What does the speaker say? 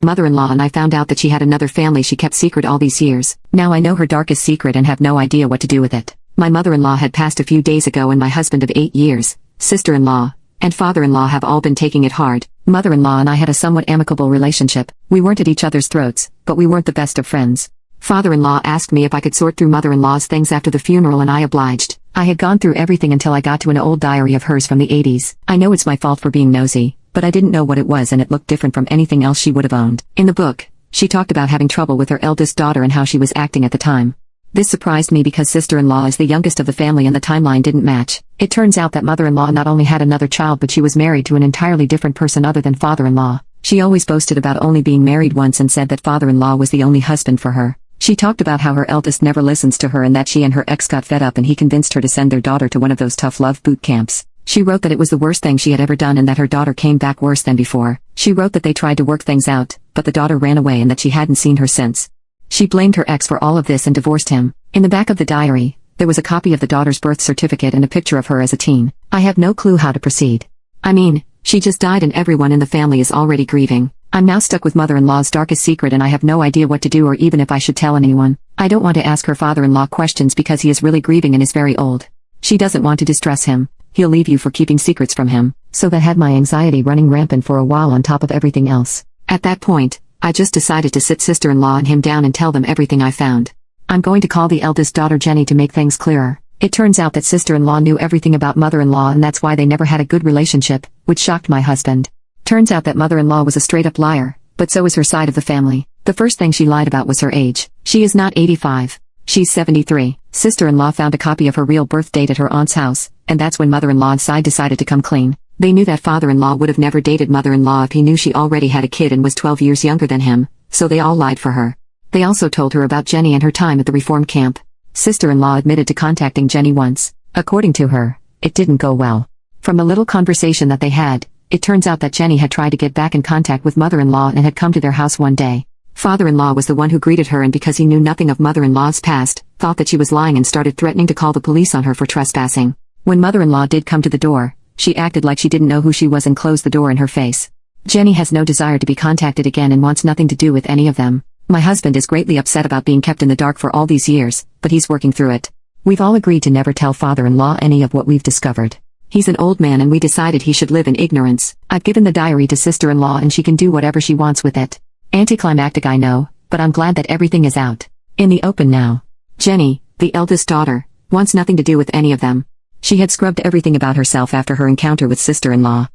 Mother-in-law and I found out that she had another family she kept secret all these years. Now I know her darkest secret and have no idea what to do with it. My mother-in-law had passed a few days ago and my husband of 8 years, sister-in-law, and father-in-law have all been taking it hard. Mother-in-law and I had a somewhat amicable relationship. We weren't at each other's throats, but we weren't the best of friends. Father-in-law asked me if I could sort through mother-in-law's things after the funeral and I obliged. I had gone through everything until I got to an old diary of hers from the 80s. I know it's my fault for being nosy, but I didn't know what it was and it looked different from anything else she would have owned. In the book, she talked about having trouble with her eldest daughter and how she was acting at the time. This surprised me because sister-in-law is the youngest of the family and the timeline didn't match. It turns out that mother-in-law not only had another child but she was married to an entirely different person other than father-in-law. She always boasted about only being married once and said that father-in-law was the only husband for her. She talked about how her eldest never listens to her and that she and her ex got fed up and he convinced her to send their daughter to one of those tough love boot camps. She wrote that it was the worst thing she had ever done and that her daughter came back worse than before. She wrote that they tried to work things out, but the daughter ran away and that she hadn't seen her since. She blamed her ex for all of this and divorced him. In the back of the diary, there was a copy of the daughter's birth certificate and a picture of her as a teen. I have no clue how to proceed. I mean, she just died and everyone in the family is already grieving. I'm now stuck with mother-in-law's darkest secret and I have no idea what to do or even if I should tell anyone. I don't want to ask her father-in-law questions because he is really grieving and is very old. She doesn't want to distress him. He'll leave you for keeping secrets from him. So that had my anxiety running rampant for a while on top of everything else. At that point, I just decided to sit sister-in-law and him down and tell them everything I found. I'm going to call the eldest daughter Jenny to make things clearer. It turns out that sister-in-law knew everything about mother-in-law and that's why they never had a good relationship, which shocked my husband. Turns out that mother-in-law was a straight-up liar, but so is her side of the family. The first thing she lied about was her age. She is not 85. She's 73. Sister-in-law found a copy of her real birth date at her aunt's house, and that's when mother-in-law's side decided to come clean. They knew that father-in-law would have never dated mother-in-law if he knew she already had a kid and was 12 years younger than him, so they all lied for her. They also told her about Jenny and her time at the reform camp. Sister-in-law admitted to contacting Jenny once. According to her, it didn't go well. From the little conversation that they had, it turns out that Jenny had tried to get back in contact with mother-in-law and had come to their house one day. Father-in-law was the one who greeted her and because he knew nothing of mother-in-law's past, thought that she was lying and started threatening to call the police on her for trespassing. When mother-in-law did come to the door, she acted like she didn't know who she was and closed the door in her face. Jenny has no desire to be contacted again and wants nothing to do with any of them. My husband is greatly upset about being kept in the dark for all these years, but he's working through it. We've all agreed to never tell father-in-law any of what we've discovered. He's an old man and we decided he should live in ignorance. I've given the diary to sister-in-law and she can do whatever she wants with it. Anticlimactic, I know, but I'm glad that everything is out in the open now. Jenny, the eldest daughter, wants nothing to do with any of them. She had scrubbed everything about herself after her encounter with sister-in-law.